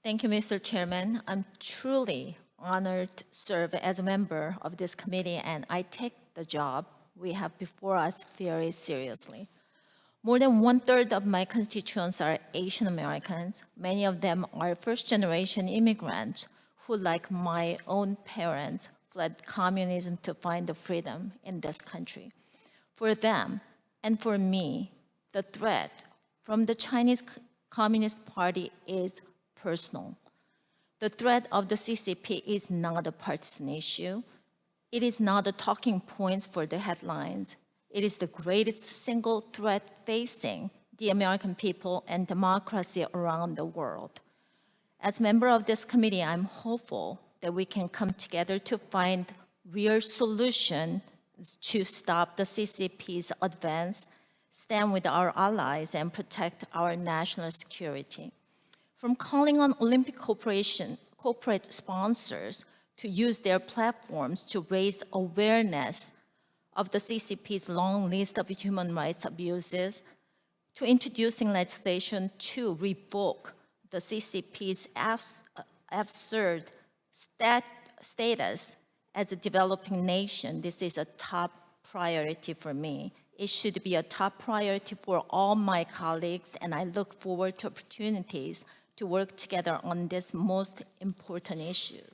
Thank you, Mr. Chairman. I'm truly honored to serve as a member of this committee, and I take the job we have before us very seriously. More than one-third of my constituents are Asian Americans. Many of them are first-generation immigrants who, like my own parents, fled communism to find the freedom in this country. For them and for me, the threat from the Chinese Communist Party is personal. The threat of the CCP is not a partisan issue. It is not the talking points for the headlines. It is the greatest single threat facing the American people and democracy around the world. As member of this committee, I'm hopeful that we can come together to find real solutions to stop the CCP's advance, stand with our allies, and protect our national security. From calling on Olympic corporate sponsors to use their platforms to raise awareness of the CCP's long list of human rights abuses, to introducing legislation to revoke the CCP's absurd status as a developing nation, this is a top priority for me. It should be a top priority for all my colleagues, and I look forward to opportunities to work together on this most important issues.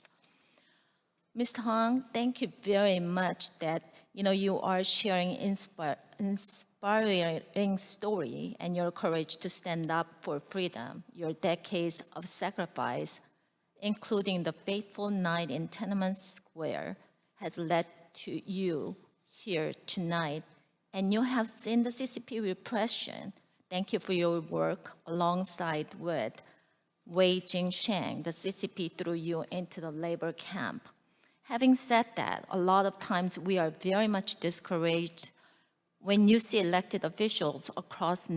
Mr. Hong, thank you very much that you are sharing inspiring story and your courage to stand up for freedom. Your decades of sacrifice, including the fateful night in Tiananmen Square, has led to you here tonight. And you have seen the CCP repression. Thank you for your work alongside with Wei Jingsheng. The CCP threw you into the labor camp. Having said that, a lot of times we are very much discouraged when you see elected officials across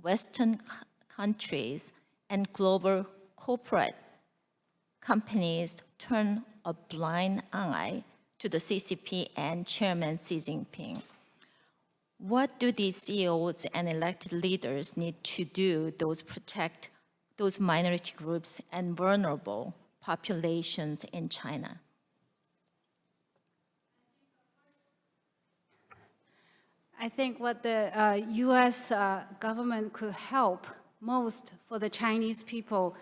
Western countries and global corporate companies turn a blind eye to the CCP and Chairman Xi Jinping. What do these CEOs and elected leaders need to do to protect those minority groups and vulnerable populations in China? I think what the U.S. Government could help most for the Chinese people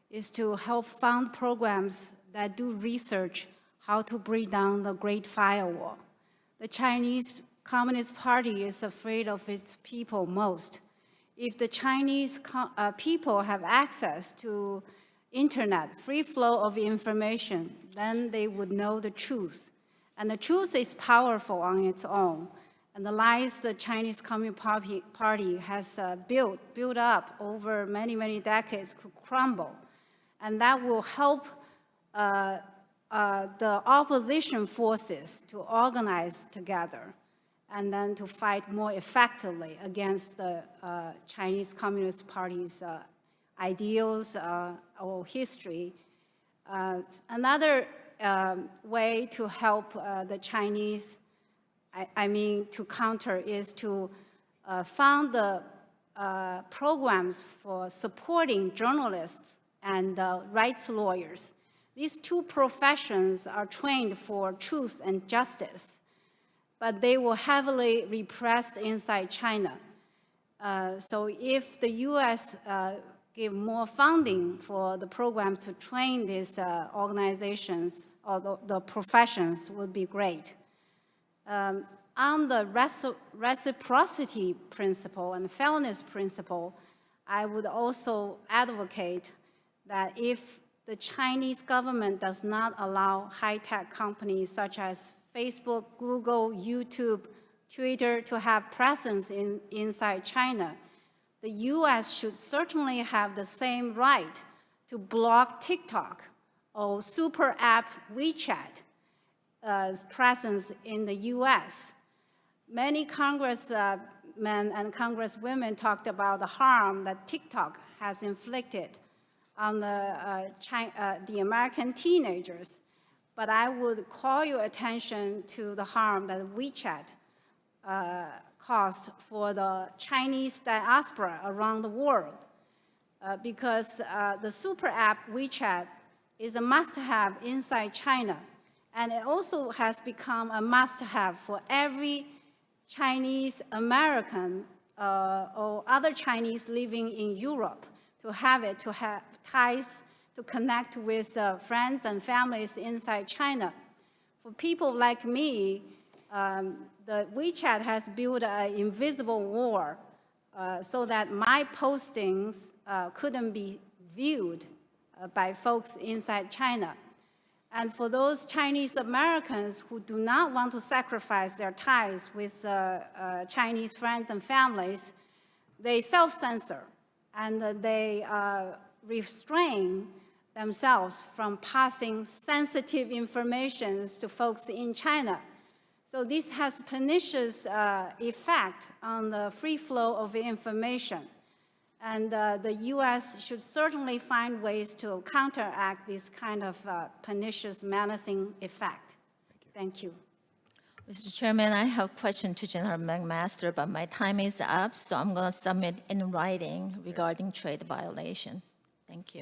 is to help fund programs that do research how to break down the Great Firewall. The Chinese Communist Party is afraid of its people most. If the Chinese people have access to internet, free flow of information, then they would know the truth. And the truth is powerful on its own. And the lies the Chinese Communist Party has built up over many, many decades could crumble. And that will help the opposition forces to organize together and then to fight more effectively against the Chinese Communist Party's ideals or history. Another way to help the Chinese, to counter, is to fund the programs for supporting journalists and rights lawyers. These two professions are trained for truth and justice, but they were heavily repressed inside China. So if the U.S. give more funding for the programs to train these organizations or the professions would be great. On the reciprocity principle and fairness principle, I would also advocate that if the Chinese government does not allow high-tech companies such as Facebook, Google, YouTube, Twitter to have presence inside China, the U.S. should certainly have the same right to block TikTok or super app WeChat presence in the U.S. Many congressmen and congresswomen talked about the harm that TikTok has inflicted on the American teenagers. But I would call your attention to the harm that WeChat caused for the Chinese diaspora around the world. because the super app WeChat is a must-have inside China, and it also has become a must-have for every Chinese American or other Chinese living in Europe to have it, to have ties, to connect with friends and families inside China. For people like me, the WeChat has built an invisible wall so that my postings couldn't be viewed by folks inside China. And for those Chinese Americans who do not want to sacrifice their ties with Chinese friends and families, they self-censor and they restrain themselves from passing sensitive information to folks in China. So this has pernicious effect on the free flow of information. And the US should certainly find ways to counteract this kind of pernicious, menacing effect. Thank you. Mr. Chairman, I have a question to General McMaster, but my time is up, so I'm going to submit in writing regarding trade violation. Thank you.